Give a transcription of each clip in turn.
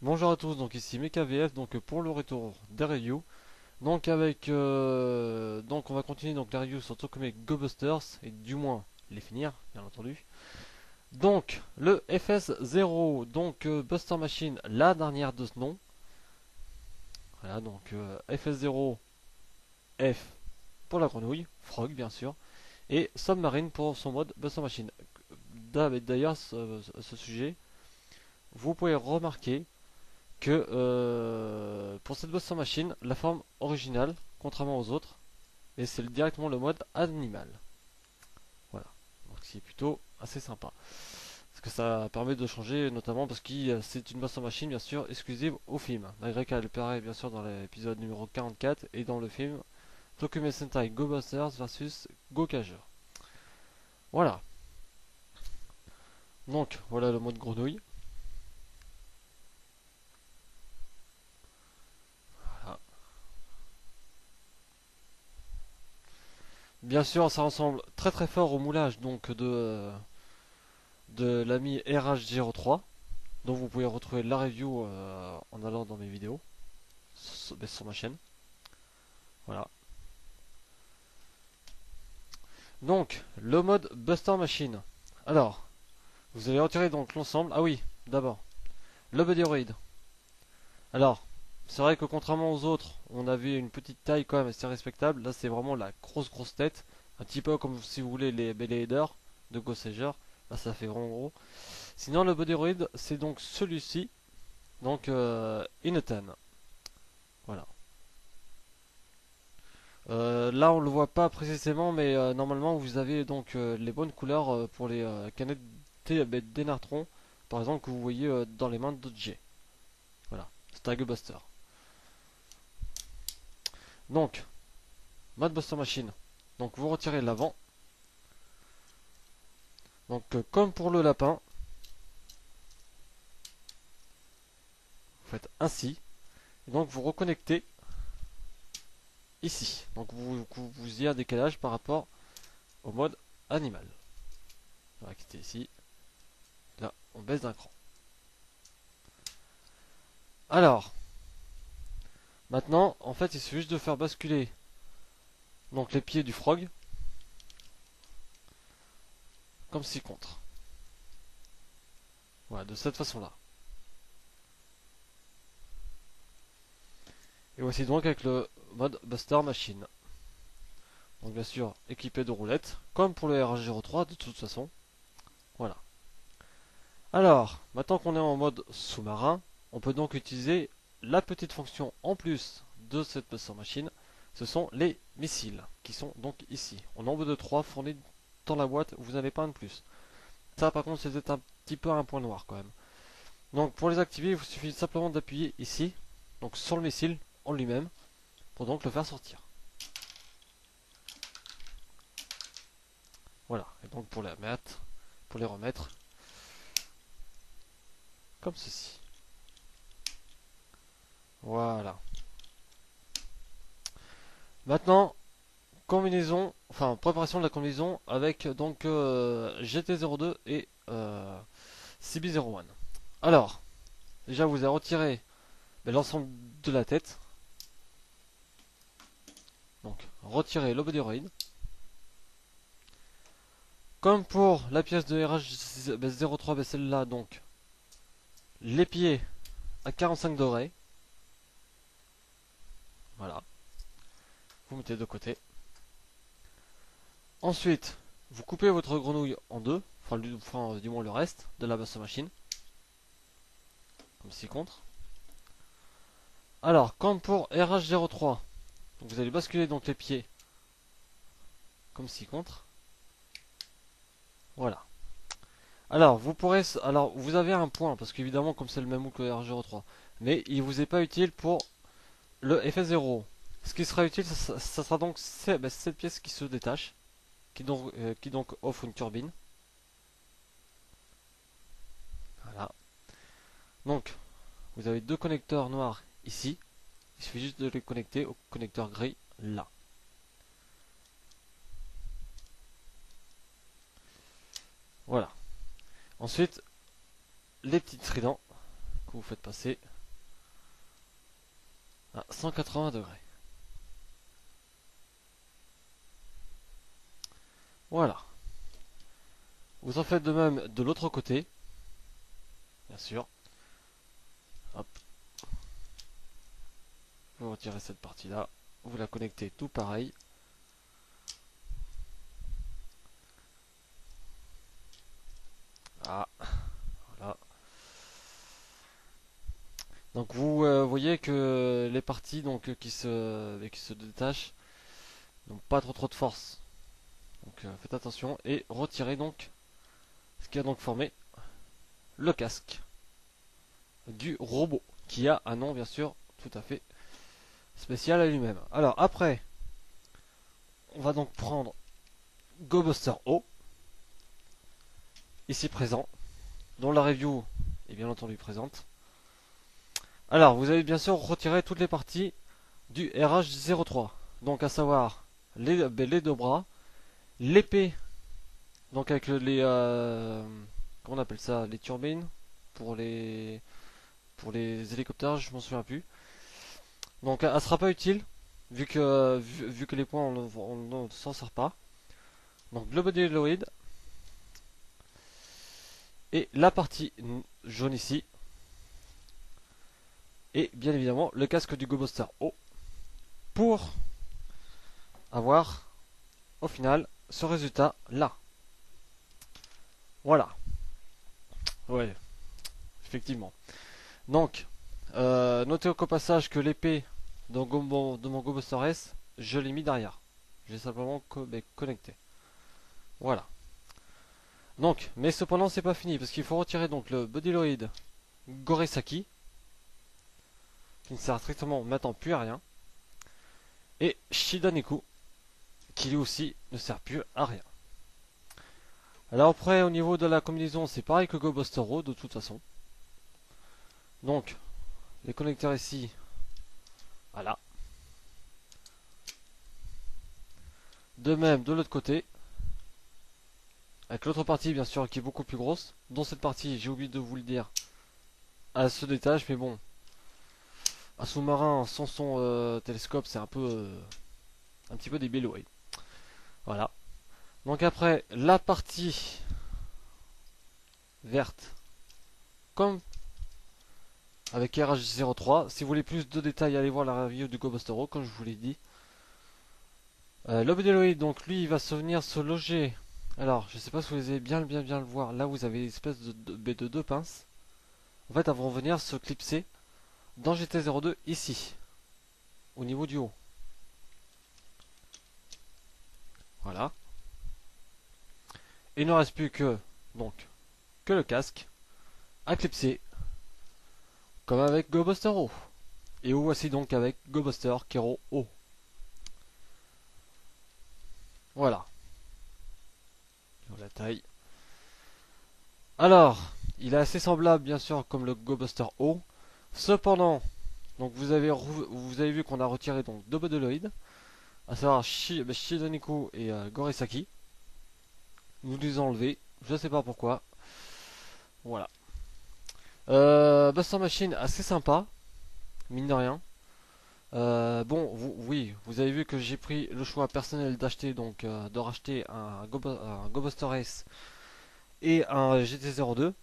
Bonjour à tous, donc ici MekaVF, donc pour le retour des reviews. Donc on va continuer donc la review sur Tokyo Go Busters et du moins les finir, bien entendu. Donc le FS0, donc Buster Machine, la dernière de ce nom. Voilà, donc FS0 F pour la grenouille, Frog bien sûr, et Submarine pour son mode Buster Machine. D'ailleurs, ce sujet, vous pouvez remarquer que pour cette Buster Machine, la forme originale, contrairement aux autres, et c'est directement le mode animal. Voilà. Donc c'est plutôt assez sympa. Parce que ça permet de changer, notamment parce que c'est une Buster Machine, bien sûr, exclusive au film. Malgré qu'elle apparaît, bien sûr, dans l'épisode numéro 44 et dans le film Tokyo Sentai Go Busters versus Go Kager. Voilà. Donc, voilà le mode grenouille. Voilà. Bien sûr, ça ressemble très très fort au moulage donc de l'ami RH03, dont vous pouvez retrouver la review en allant dans mes vidéos sur ma chaîne. Voilà. Donc, le mode Buster Machine. Alors, vous allez retirer donc l'ensemble. Ah oui, d'abord, le Bodyroid. Alors, c'est vrai que contrairement aux autres, on avait une petite taille quand même assez respectable. Là, c'est vraiment la grosse tête. Un petit peu comme si vous voulez les Belly Header de Gossager. Là, ça fait vraiment gros. Sinon, le Bodyroid, c'est donc celui-ci. Donc, Inetan. Voilà. Là, on le voit pas précisément, mais normalement, vous avez donc les bonnes couleurs pour les canettes d'Enartron, par exemple, que vous voyez dans les mains de J. Voilà, Stag Buster. Donc, Mad Buster Machine. Donc, vous retirez l'avant. Donc, comme pour le lapin, vous faites ainsi. Et donc, vous reconnectez ici. Donc, vous y a un décalage par rapport au mode animal. On va quitter ici. Là, on baisse d'un cran. Alors, maintenant, en fait, il suffit juste de faire basculer donc les pieds du frog comme ci contre. Voilà, de cette façon-là. Et voici donc avec le mode Buster Machine. Donc bien sûr équipé de roulettes, comme pour le RH03 de toute façon. Voilà. Alors, maintenant qu'on est en mode sous-marin, on peut donc utiliser la petite fonction en plus de cette Buster Machine. Ce sont les missiles, qui sont donc ici. En nombre de 3 fournis dans la boîte, vous n'avez pas un de plus. Ça par contre c'est un petit peu un point noir quand même. Donc pour les activer, il vous suffit simplement d'appuyer ici, donc sur le missile en lui-même, pour donc le faire sortir. Voilà, et donc pour les remettre, comme ceci. Voilà. Maintenant, combinaison, enfin préparation de la combinaison avec donc GT02 et CB01. Alors, déjà vous avez retiré l'ensemble de la tête. Donc, retirez le bodyroid. Comme pour la pièce de RH03, celle-là, donc, les pieds à 45 degrés. Voilà. Vous mettez de côté. Ensuite, vous coupez votre grenouille en deux, enfin du moins le reste de la basse machine, comme ci contre. Alors, comme pour RH03, vous allez basculer donc les pieds, comme ci contre. Voilà. Alors vous avez un point parce qu'évidemment comme c'est le même mot que RH03, mais il vous est pas utile pour le FS0. Ce qui sera utile, ça sera donc cette pièce qui se détache, qui donc offre une turbine. Voilà. Donc, vous avez deux connecteurs noirs ici. Il suffit juste de les connecter au connecteur gris là. Voilà. Ensuite, les petits tridents, que vous faites passer à 180 degrés. Voilà. Vous en faites de même de l'autre côté, bien sûr. Hop. Vous retirez cette partie-là, vous la connectez tout pareil. Ah, voilà. Donc vous voyez que les parties donc qui se détachent n'ont pas trop de force. Donc faites attention et retirez donc ce qui a donc formé le casque du robot, qui a un nom bien sûr tout à fait spécial à lui-même. Alors après, on va donc prendre GoBuster O, ici présent, dont la review est bien entendu présente. Alors vous avez bien sûr retiré toutes les parties du RH03, donc à savoir les deux bras, l'épée, donc avec comment on appelle ça, les turbines pour les hélicoptères, je m'en souviens plus. Donc elle sera pas utile vu que les points on ne s'en sert pas. Donc le bodyloid et la partie jaune ici et bien évidemment le casque du GoBuster O pour avoir au final ce résultat là. Voilà. Ouais, effectivement. Donc notez au passage que l'épée de mon GoBuster S, je l'ai mis derrière. J'ai simplement connecté. Voilà. Donc, mais cependant c'est pas fini parce qu'il faut retirer donc le bodyloid Gorisaki qui ne sert strictement maintenant plus à rien et Shidaniku qui lui aussi ne sert plus à rien. Alors après au niveau de la combinaison c'est pareil que GoBuster O de toute façon. Donc les connecteurs ici, voilà. De même de l'autre côté avec l'autre partie bien sûr qui est beaucoup plus grosse. Dans cette partie j'ai oublié de vous le dire, elle se détache mais bon. Un sous-marin sans son télescope c'est un petit peu débile, oui. Voilà. Donc après la partie verte comme avec RH03. Si vous voulez plus de détails, allez voir la review du GoBuster O, comme je vous l'ai dit. L'obédéloïde, donc lui, il va venir se loger. Alors, je sais pas si vous allez bien le voir. Là, vous avez une espèce de deux pinces. En fait, elles vont venir se clipser dans GT02 ici, au niveau du haut. Voilà. Il ne reste plus que le casque à clipser, comme avec GoBuster O. Et où voici donc avec GoBuster Kero O. Voilà. La taille. Alors, il est assez semblable bien sûr comme le GoBuster O. Cependant, donc vous avez vu qu'on a retiré donc deux bodyloïdes, à savoir Shidaniku et Gorisaki. Nous les enlever, je sais pas pourquoi. Voilà. Buster Machine assez sympa, mine de rien. Bon, oui, vous avez vu que j'ai pris le choix personnel d'acheter de racheter un GoBuster Ace et un GT02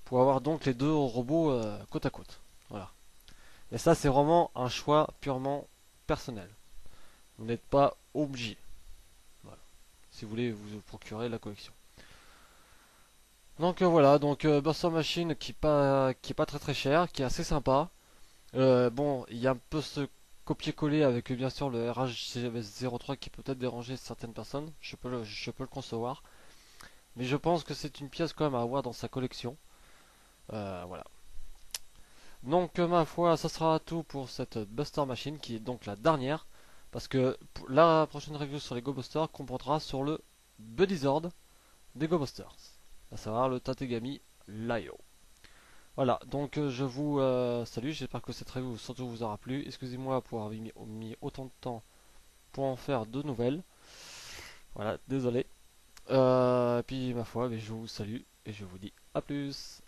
pour avoir donc les deux robots côte à côte. Voilà. Et ça, c'est vraiment un choix purement personnel. Vous n'êtes pas obligé. Voilà. Si vous voulez vous procurer la collection. Donc voilà, donc Buster Machine qui est pas très cher, qui est assez sympa. Bon, il y a un peu ce copier-coller avec bien sûr le RH03 qui peut peut-être déranger certaines personnes. Je peux le concevoir. Mais je pense que c'est une pièce quand même à avoir dans sa collection. Voilà. Donc ma foi, ça sera tout pour cette Buster Machine qui est donc la dernière. Parce que la prochaine review sur les Go Busters comprendra sur le Buzzord des Go Busters. À savoir le Tategami Layo. Voilà, donc je vous salue, j'espère que cette review surtout vous aura plu. Excusez-moi pour avoir mis autant de temps pour en faire de nouvelles. Voilà, désolé. Et puis ma foi, je vous salue et je vous dis à plus.